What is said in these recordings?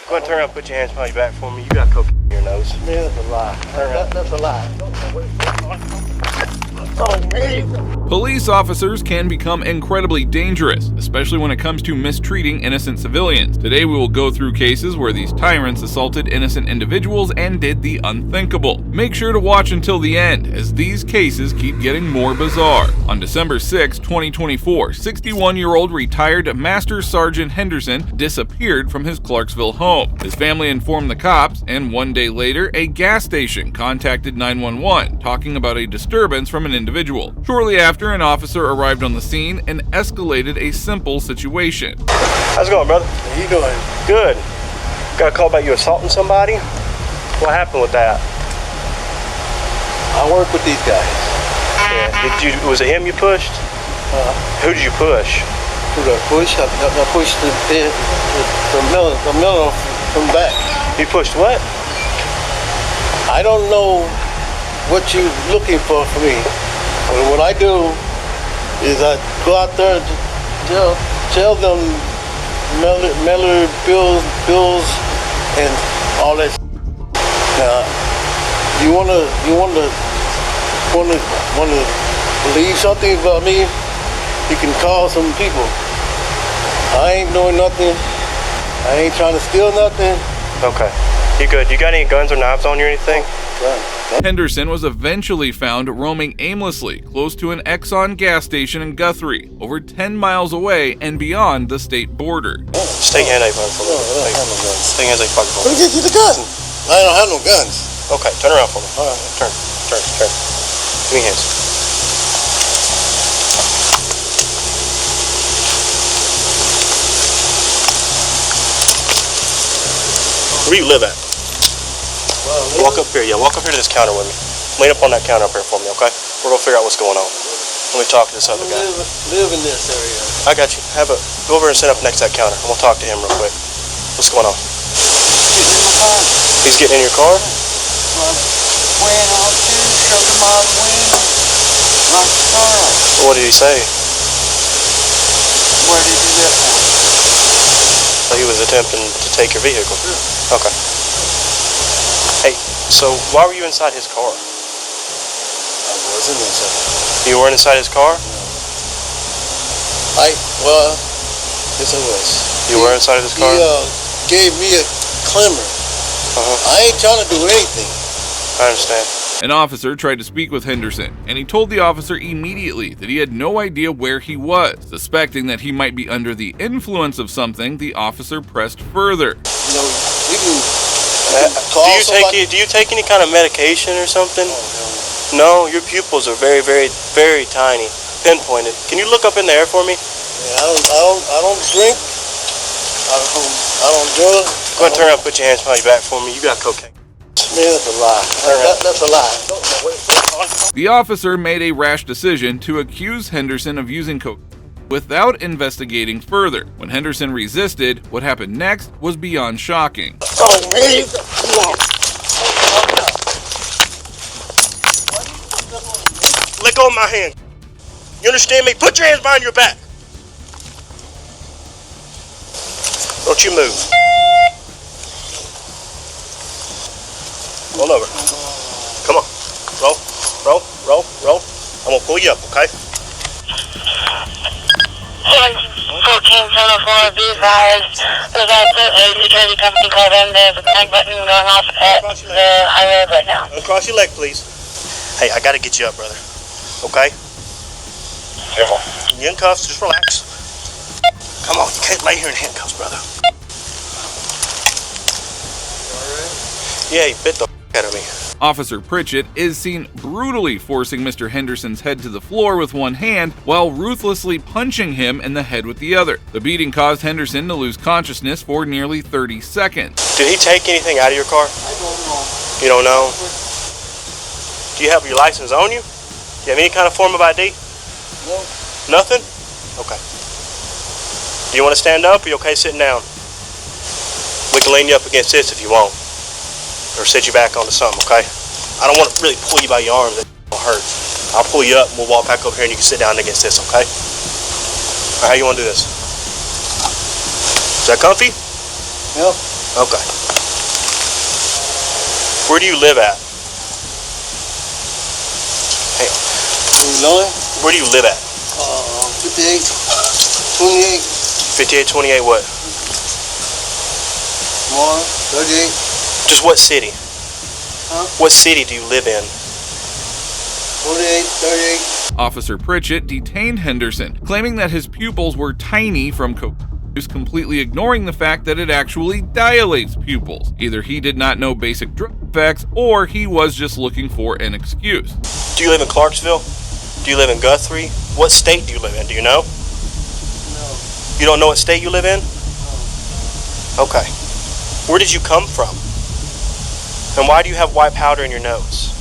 Go ahead and turn around and put your hands behind your back for me. You got coke in your nose. Man, that's a lie. That's a lie. Oh, man. Police officers can become incredibly dangerous, especially when it comes to mistreating innocent civilians. Today we will go through cases where these tyrants assaulted innocent individuals and did the unthinkable. Make sure to watch until the end, as these cases keep getting more bizarre. On December 6, 2024, 61-year-old retired Master Sergeant Henderson disappeared from his Clarksville home. His family informed the cops, and one day later, a gas station contacted 911, talking about a disturbance from an individual. Shortly after, an officer arrived on the scene and escalated a simple situation. How's it going, brother? How you doing? Good. Got a call about you assaulting somebody? What happened with that? I work with these guys. Yeah. Was it him you pushed? Who did you push? Who did I push? I pushed the Miller from back. You pushed what? I don't know what you're looking for from me. But what I do is I go out there and tell them Miller bills and all that. Now, you wanna believe something about me? You can call some people. I ain't doing nothing. I ain't trying to steal nothing. Okay. You good? You got any guns or knives on you or anything? Henderson was eventually found roaming aimlessly close to an Exxon gas station in Guthrie, over 10 miles away and beyond the state border. Just take your hand out for me. No, I don't have no guns. Take your hands out for Let me get you the gun. I don't have no guns. Okay, turn around for me. All right. Turn. Give me your hands. Where you live at? Walk up here, walk up here to this counter with me. Lean up on that counter up here for me, okay? We're gonna figure out what's going on. Let me talk to this other guy. Live in this area. I got you. Go over and sit up next to that counter. I'm gonna talk to him real quick. What's going on? Getting in my car. He's getting in your car? Went out there, shoved him out of the window, knocked the car off. What did he say? Where did he do that for? So he was attempting to take your vehicle? Sure. Okay. Hey, so why were you inside his car? I wasn't inside. You weren't inside his car? Well, yes I was. You were inside of his car? He gave me a climber. I ain't trying to do anything. I understand. An officer tried to speak with Henderson, and he told the officer immediately that he had no idea where he was. Suspecting that he might be under the influence of something, the officer pressed further. You know, we can call somebody. Do you take any kind of medication or something? Oh, No, your pupils are very, very, very tiny, pinpointed. Can you look up in the air for me? Yeah, I don't drink. I don't drug. Go ahead and turn around and put your hands behind your back for me. You got cocaine. Man, that's a lie. That's a lie. The officer made a rash decision to accuse Henderson of using cocaine without investigating further. When Henderson resisted, what happened next was beyond shocking. Oh, man. Let go of my hand. You understand me? Put your hands behind your back. Don't you move. Roll over. Come on. Roll. I'm gonna pull you up, okay? 1474, be advised, there's a security company called in. There's a panic button going off at the highway right now. Uncross your leg, please. Hey, I gotta get you up, brother. Okay? You're in cuffs, just relax. Come on, you can't lay here in handcuffs, brother. Yeah, he bit the out of me. Officer Pritchett is seen brutally forcing Mr. Henderson's head to the floor with one hand while ruthlessly punching him in the head with the other. The beating caused Henderson to lose consciousness for nearly 30 seconds. Did he take anything out of your car? I don't know. You don't know? Do you have your license on you? Do you have any kind of form of ID? No. Nothing? Okay. Do you want to stand up or are you okay sitting down? We can lean you up against this if you want. Or sit you back onto something, okay? I don't want to really pull you by your arms. That will hurt. I'll pull you up and we'll walk back over here and you can sit down against this, okay? All right, how you want to do this? Is that comfy? Yep. Okay. Where do you live at? Hang on. Illinois? Where do you live at? 58, 28, 5828 what? more, 38. Just what city? Huh? What city do you live in? 48, 38. Officer Pritchett detained Henderson, claiming that his pupils were tiny from cocaine use, completely ignoring the fact that it actually dilates pupils. Either he did not know basic drug effects, or he was just looking for an excuse. Do you live in Clarksville? Do you live in Guthrie? What state do you live in? Do you know? No. You don't know what state you live in? Okay. Where did you come from? And why do you have white powder in your nose?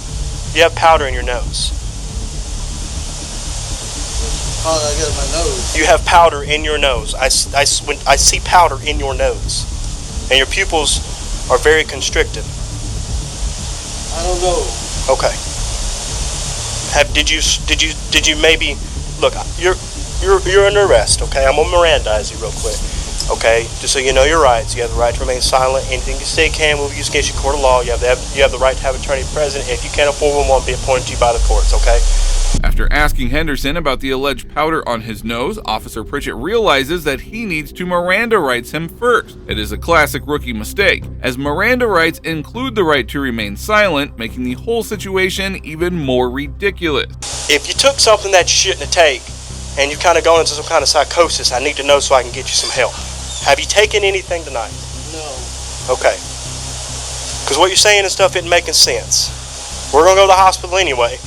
You have powder in your nose. Oh, I got my nose. You have powder in your nose. I see powder in your nose. And your pupils are very constricted. I don't know. Okay. Did you maybe look? You're under arrest. Okay, I'm gonna Mirandize you real quick. Okay, just so you know your rights. You have the right to remain silent. Anything you say can will be used against you in court of law. You have the right to have an attorney present. If you can't afford one, won't be appointed to you by the courts. Okay. After asking Henderson about the alleged powder on his nose, Officer Pritchett realizes that he needs to Miranda rights him first. It is a classic rookie mistake, as Miranda rights include the right to remain silent, making the whole situation even more ridiculous. If you took something that you shouldn't have taken, and you've kind of gone into some kind of psychosis, I need to know so I can get you some help. Have you taken anything tonight? No. Okay. Because what you're saying and stuff isn't making sense. We're going to go to the hospital anyway.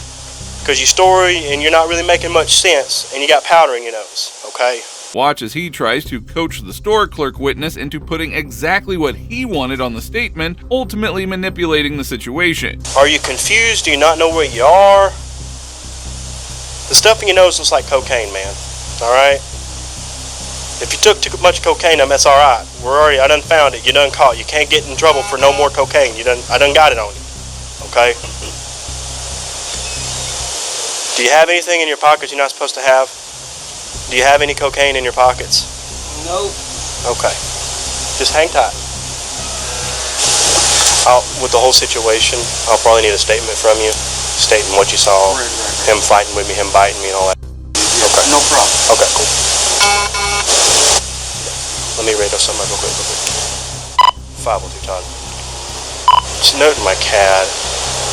Because your story and you're not really making much sense, and you got powder in your nose, okay? Watch as he tries to coach the store clerk witness into putting exactly what he wanted on the statement, ultimately manipulating the situation. Are you confused? Do you not know where you are? The stuff in your nose looks like cocaine, man. Alright? If you took too much cocaine, that's alright. I done found it. You done caught. You can't get in trouble for no more cocaine. I done got it on you. Okay? Do you have anything in your pockets you're not supposed to have? Do you have any cocaine in your pockets? Nope. Okay. Just hang tight. With the whole situation, I'll probably need a statement from you, stating what you saw, him fighting with me, him biting me, and all that. Okay. No problem. Okay, cool. Let me radio something real quick. 502 Todd. Just note in my CAD,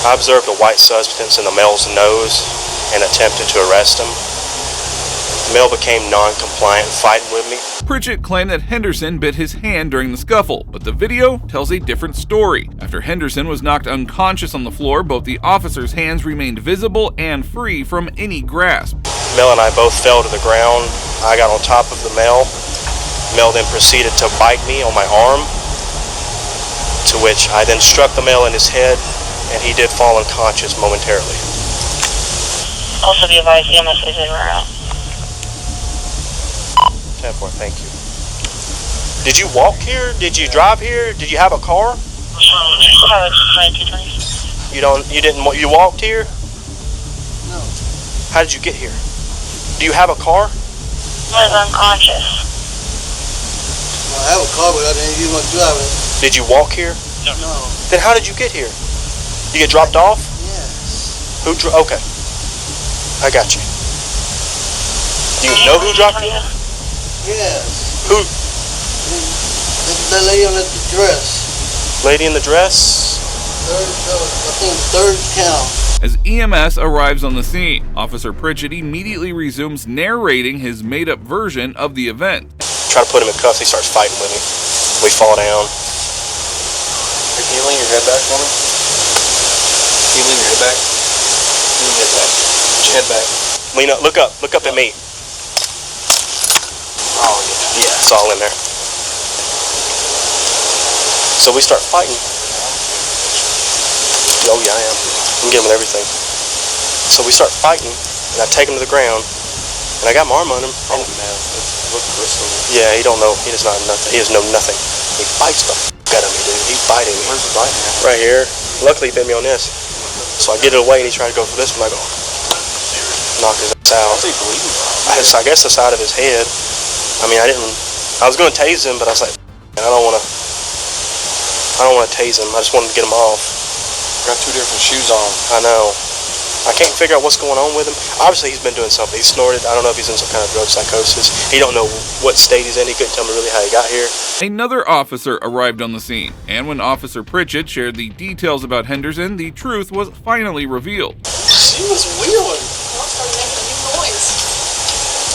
I observed a white substance in the male's nose and attempted to arrest him. The male became non-compliant, fighting with me. Pritchett claimed that Henderson bit his hand during the scuffle, but the video tells a different story. After Henderson was knocked unconscious on the floor, both the officer's hands remained visible and free from any grasp. Mel and I both fell to the ground. I got on top of the male. Mel then proceeded to bite me on my arm, to which I then struck the male in his head, and he did fall unconscious momentarily. Also be advised, EMS is in route. 10-4, thank you. Did you walk here? Did you drive here? Did you have a car? You walked here? No. How did you get here? Do you have a car? I was unconscious. I have a car, but I didn't use my driving. Did you walk here? No. Then how did you get here? You get dropped off? Yes. Okay. I got you. Do you know who dropped you off? Yes. Who? That lady on the dress. Lady in the dress? Third count. As EMS arrives on the scene, Officer Pritchett immediately resumes narrating his made-up version of the event. Try to put him in cuffs, he starts fighting with me. We fall down. Hey, can you lean your head back for me? Can you lean your head back? Lean your head back. Put your head back. Lean up, look up at me. Oh, Yeah, it's all in there. So we start fighting. Oh yeah, I am. I'm getting with everything. So we start fighting, and I take him to the ground, and I got my arm on him. Oh man, look crystal. Yeah, he don't know. He does not nothing. He does know nothing. He bites the f*** out of me, dude. He's biting me. Where's the bite, man? Right here. Luckily, he bit me on this. So I get it away, and he tried to go for this one. I go, knock his ass out. What's he bleeding from? I guess the side of his head. I mean, I was going to tase him, but I was like, I don't want to I don't want to tase him. I just wanted to get him off. Got 2 different shoes on. I know. I can't figure out what's going on with him. Obviously, he's been doing something. He snorted. I don't know if he's in some kind of drug psychosis. He don't know what state he's in. He couldn't tell me really how he got here. Another officer arrived on the scene, and when Officer Pritchett shared the details about Henderson, the truth was finally revealed. She was wheeling. I started making a new noise.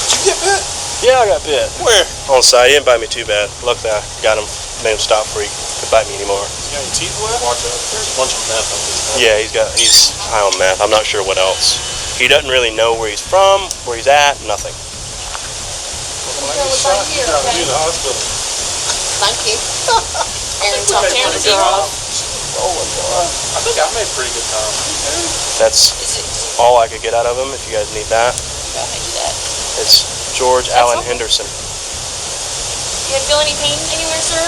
Did you get bit? Yeah, I got bit. Where? On the side. He didn't bite me too bad. Luckily, I got him, made him stop before he could bite me anymore. You got your teeth wet? Watch out. There's a bunch of meth on this. Yeah, he's high on meth. I'm not sure what else. He doesn't really know where he's from, where he's at, nothing. When I get shot, you gotta do the hospital. Thank you. Aaron talked to the girl. Rolling, boy. I think I made pretty good time. That's all I could get out of him, if you guys need that. Go ahead and do that. It's George Allen Henderson. Do you feel any pain anywhere, sir?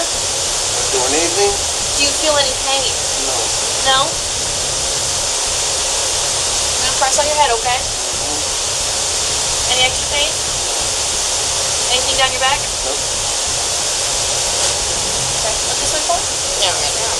Doing anything? Do you feel any pain? No. No? I'm gonna press on your head, okay? Any extra pain? Anything down your back? Nope. Okay, look this way for me. No, right now.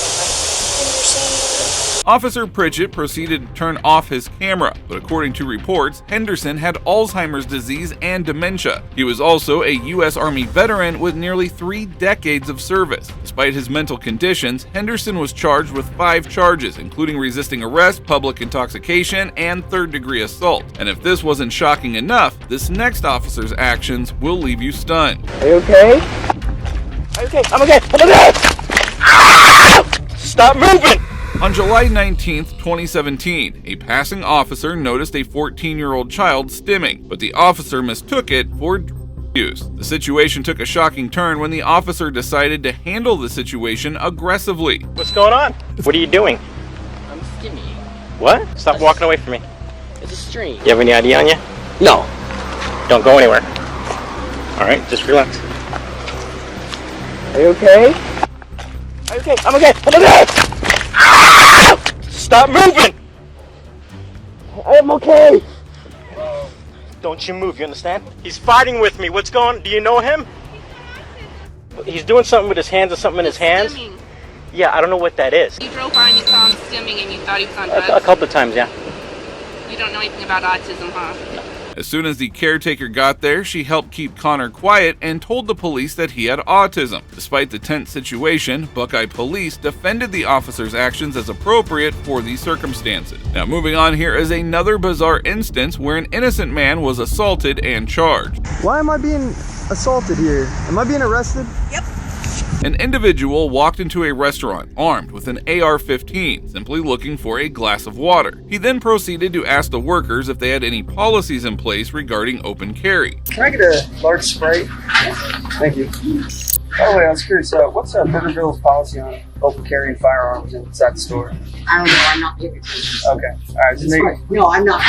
Officer Pritchett proceeded to turn off his camera, but according to reports, Henderson had Alzheimer's disease and dementia. He was also a U.S. Army veteran with nearly 3 decades of service. Despite his mental conditions, Henderson was charged with 5 charges, including resisting arrest, public intoxication, and third-degree assault. And if this wasn't shocking enough, this next officer's actions will leave you stunned. Are you okay? Are you okay? I'm okay. I'm okay. Stop moving! On July 19, 2017, a passing officer noticed a 14-year-old child stimming, but the officer mistook it for drug use. The situation took a shocking turn when the officer decided to handle the situation aggressively. What's going on? What are you doing? I'm stimming. What? Stop walking away from me. It's a stream. You have any ID on you? No. Don't go anywhere. All right, just relax. Are you okay? Are you okay? I'm okay. I'm okay. Stop moving! I'm okay. Don't you move, you understand? He's fighting with me. What's going on? Do you know him? He's doing something with his hands or something in his hands. Stimming. Yeah, I don't know what that is. You drove by and you saw him stimming and you thought he was on drugs? A couple of times, yeah. You don't know anything about autism, huh? As soon as the caretaker got there, she helped keep Connor quiet and told the police that he had autism. Despite the tense situation, Buckeye police defended the officer's actions as appropriate for these circumstances. Now moving on, here is another bizarre instance where an innocent man was assaulted and charged. Why am I being assaulted here? Am I being arrested? Yep. An individual walked into a restaurant armed with an AR-15, simply looking for a glass of water. He then proceeded to ask the workers if they had any policies in place regarding open carry. Can I get a large Sprite? Thank you. By the way, I was curious, what's Burgerville's policy on open carrying firearms inside the store? I don't know, I'm not paying attention. Okay, alright, just make... No, I'm not.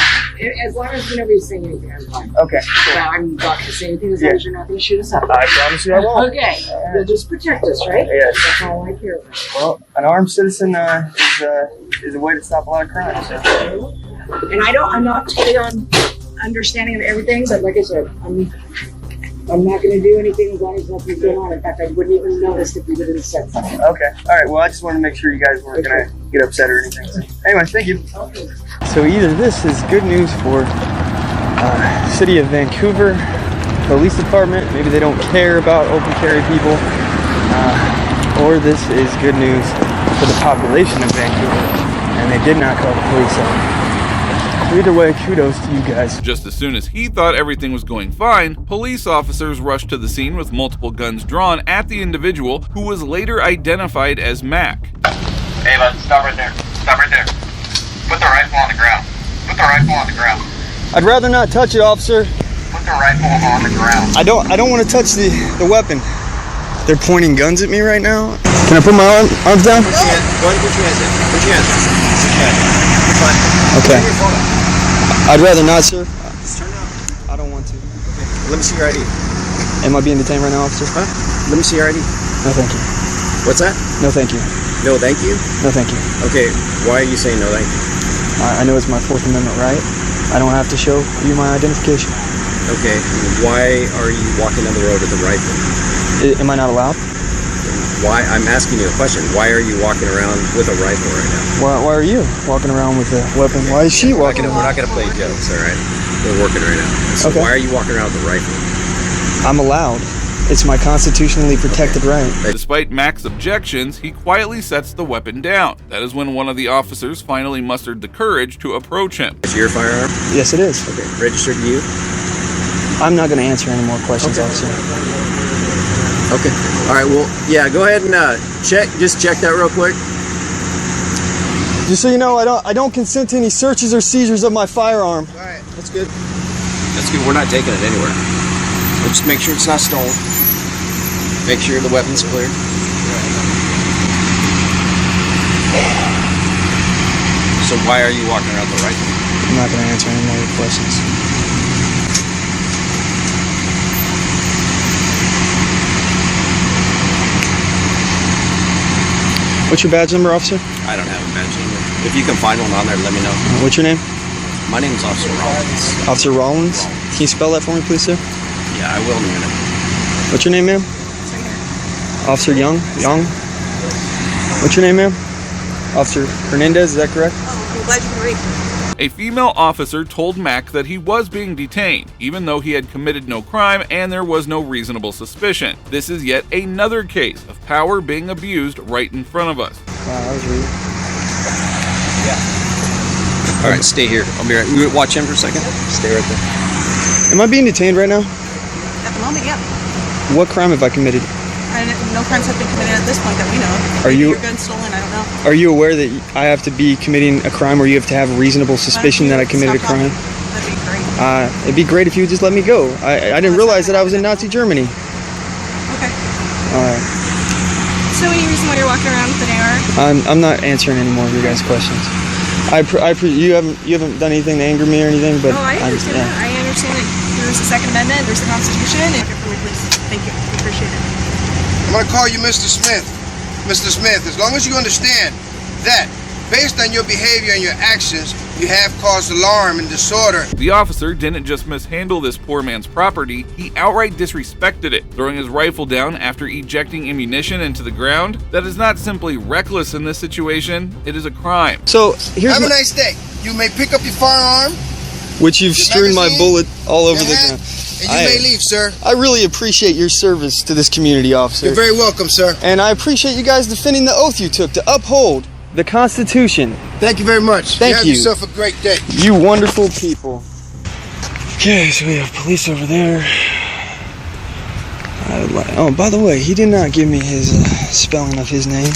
As long as nobody's saying anything, I'm fine. Okay, cool. I'm not going to say anything as long as you're not going to shoot us up. I promise you I won't. Okay, you'll just protect us, right? Yes. That's all I care about. Well, an armed citizen is a way to stop a lot of crime, so... And I'm not totally on understanding of everything, but like I said, I'm not going to do anything as long as nothing's going on. In fact, I wouldn't even notice if you didn't say something. Okay, alright, well I just wanted to make sure you guys weren't going to get upset or anything. So, anyway, thank you. Okay. So either this is good news for City of Vancouver Police Department, maybe they don't care about open carry people, or this is good news for the population of Vancouver, and they did not call the police on. Either way, kudos to you guys. Just as soon as he thought everything was going fine, police officers rushed to the scene with multiple guns drawn at the individual, who was later identified as Mac. Hey bud, stop right there. Stop right there. Put the rifle on the ground. Put the rifle on the ground. I'd rather not touch it, officer. Put the rifle on the ground. I don't want to touch the weapon. They're pointing guns at me right now. Can I put my arms down? Go ahead, put your hands in. Put your hands in. Okay. I'd rather not, sir. Just turn it off. I don't want to. Okay. Let me see your ID. Am I being detained right now, officer? Huh? Let me see your ID. No, thank you. What's that? No, thank you. No, thank you? No, thank you. Okay, why are you saying no thank you? I know it's my Fourth Amendment right. I don't have to show you my identification. Okay, why are you walking down the road with a rifle? Am I not allowed? Why? I'm asking you a question. Why are you walking around with a rifle right now? Why are you walking around with a weapon? Why is she walking around? We're not gonna play jokes, all right? We're working right now. So Okay. why are you walking around with a rifle? I'm allowed. It's my constitutionally protected right. Despite Mac's objections, he quietly sets the weapon down. That is when one of the officers finally mustered the courage to approach him. Is your firearm? Yes, it is. Okay. Registered to you? I'm not going to answer any more questions, officer. Okay. All right. Well, yeah. Go ahead and just check that real quick. Just so you know, I don't consent to any searches or seizures of my firearm. All right. That's good. That's good. We're not taking it anywhere. We'll just make sure it's not stolen. Make sure the weapon's clear. So why are you walking around with a rifle? I'm not going to answer any more questions. What's your badge number, officer? I don't have a badge number. If you can find one on there, let me know. What's your name? My name is Officer Rollins. Officer Rollins? Can you spell that for me, please, sir? Yeah, I will in a minute. What's your name, ma'am? Officer Young? What's your name, ma'am? Officer Hernandez, is that correct? Oh, I'm glad you can read. A female officer told Mac that he was being detained, even though he had committed no crime and there was no reasonable suspicion. This is yet another case of power being abused right in front of us. Wow, that was rude. Yeah. All right, stay here. I'll be right. You watch him for a second. Stay right there. Am I being detained right now? At the moment, yeah. What crime have I committed? No crimes have been committed at this point that we know of. Are you- Your gun stolen? I don't know. Are you aware that I have to be committing a crime or you have to have reasonable suspicion that I committed a crime? That'd be great. It'd be great if you would just let me go. I didn't realize that I was in Nazi Germany. Okay. Alright. So any reason why you're walking around with an AR? I'm not answering any more of your guys' questions. You haven't done anything to anger me or anything, but I understand that. I understand that there's a Second Amendment, there's the Constitution. Thank you. I appreciate it. I'm going to call you Mr. Smith. Mr. Smith, as long as you understand that, based on your behavior and your actions, you have caused alarm and disorder. The officer didn't just mishandle this poor man's property, he outright disrespected it, throwing his rifle down after ejecting ammunition into the ground. That is not simply reckless in this situation, it is a crime. So, here's Have a nice day. You may pick up your firearm. Which you've strewn my bullet all over the ground. And you may leave, sir. I really appreciate your service to this community, officer. You're very welcome, sir. And I appreciate you guys defending the oath you took to uphold the Constitution. Thank you very much. Thank Have you. yourself a great day. You wonderful people. Okay, so we have police over there. Oh, by the way, he did not give me his spelling of his name.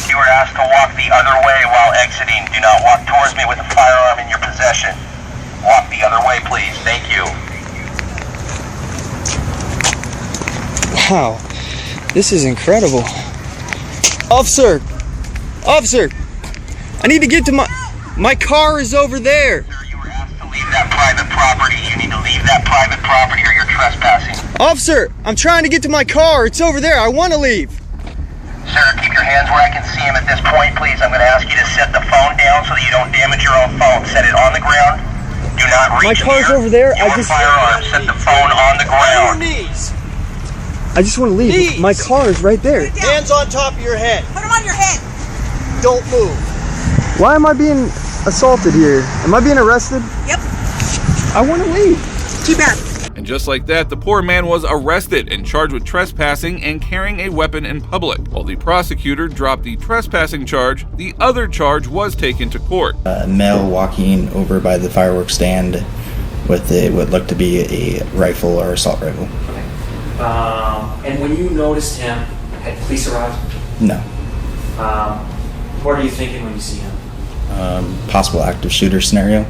You were asked to walk the other way while exiting. Do not walk towards me with a firearm in your possession. Walk the other way, please. Thank you. Wow, this is incredible. Officer! Officer! I need to get to my car is over there. Sir, you were asked to leave that private property. You need to leave that private property or you're trespassing. Officer, I'm trying to get to my car. It's over there. I want to leave. Sir, keep your hands where I can see them at this point, please. I'm going to ask you to set the phone down so that you don't damage your own phone. Set it on the ground. Do not reach My car's near over there. your firearm. Set the phone on the ground. I just want to leave. Please. My car is right there. Hands on top of your head. Put them on your head. Don't move. Why am I being assaulted here? Am I being arrested? Yep. I want to leave. Too bad. And just like that, the poor man was arrested and charged with trespassing and carrying a weapon in public. While the prosecutor dropped the trespassing charge, the other charge was taken to court. A male walking over by the fireworks stand with what looked to be a rifle or assault rifle. And when you noticed him, had police arrived? No. What are you thinking when you see him? Possible active shooter scenario.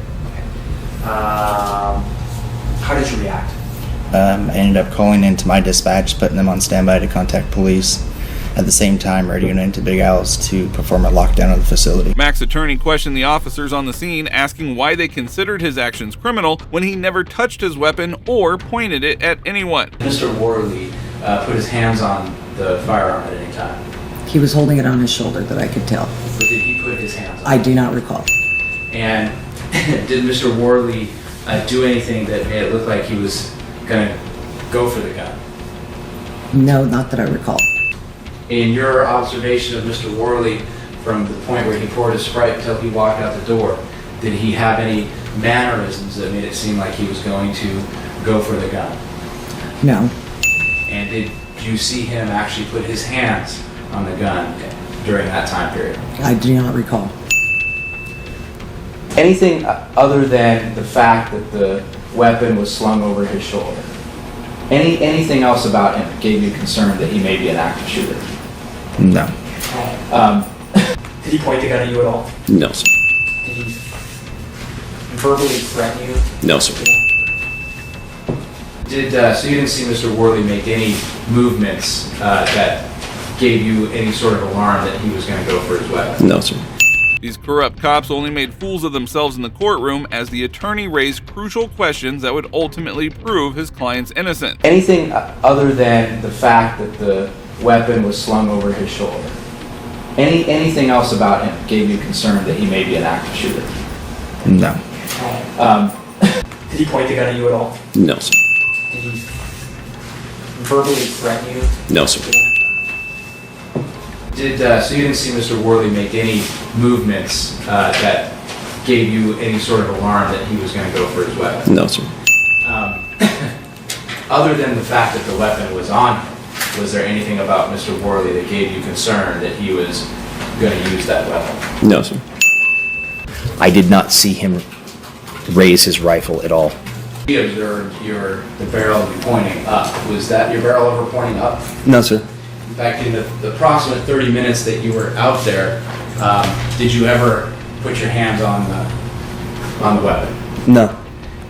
How did you react? I ended up calling into my dispatch, putting them on standby to contact police. At the same time, radioing into Big Al's to perform a lockdown of the facility. Mac's attorney questioned the officers on the scene, asking why they considered his actions criminal when he never touched his weapon or pointed it at anyone. Mr. Worley put his hands on the firearm at any time. He was holding it on his shoulder that I could tell. But did he put his hands on it? I do not recall. And did Mr. Worley do anything that made it look like he was going to go for the gun? No, not that I recall. In your observation of Mr. Worley, from the point where he poured his Sprite until he walked out the door, did he have any mannerisms that made it seem like he was going to go for the gun? No. And did you see him actually put his hands on the gun during that time period? I do not recall. Anything other than the fact that the weapon was slung over his shoulder? Anything else about him that gave you concern that he may be an active shooter? No. Did he point the gun at you at all? No, sir. Did he verbally threaten you? No, sir. So you didn't see Mr. Worley make any movements that gave you any sort of alarm that he was going to go for his weapon? No, sir. These corrupt cops only made fools of themselves in the courtroom as the attorney raised crucial questions that would ultimately prove his client's innocence. Anything other than the fact that the weapon was slung over his shoulder? Anything else about him that gave you concern that he may be an active shooter? No. Did he point the gun at you at all? No, sir. Did he verbally threaten you? No, sir. So you didn't see Mr. Worley make any movements that gave you any sort of alarm that he was going to go for his weapon? No, sir. Other than the fact that the weapon was on him, was there anything about Mr. Worley that gave you concern that he was going to use that weapon? No, sir. I did not see him raise his rifle at all. You observed the barrel pointing up. Was that your barrel ever pointing up? No, sir. In fact, in the approximate 30 minutes that you were out there, did you ever put your hands on the weapon? No.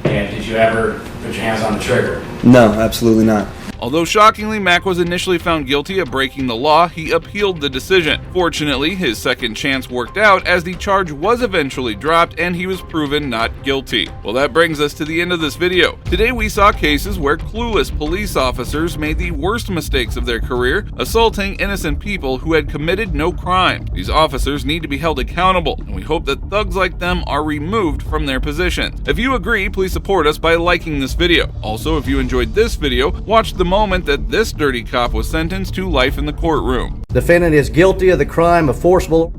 And did you ever put your hands on the trigger? No, absolutely not. Although shockingly, Mack was initially found guilty of breaking the law, he appealed the decision. Fortunately, his second chance worked out as the charge was eventually dropped and he was proven not guilty. Well, that brings us to the end of this video. Today we saw cases where clueless police officers made the worst mistakes of their career, assaulting innocent people who had committed no crime. These officers need to be held accountable, and we hope that thugs like them are removed from their positions. If you agree, please support us by liking this video. Also, if you enjoyed this video, watch the moment that this dirty cop was sentenced to life in the courtroom. Defendant is guilty of the crime of forcible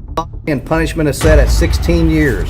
and punishment is set at 16 years.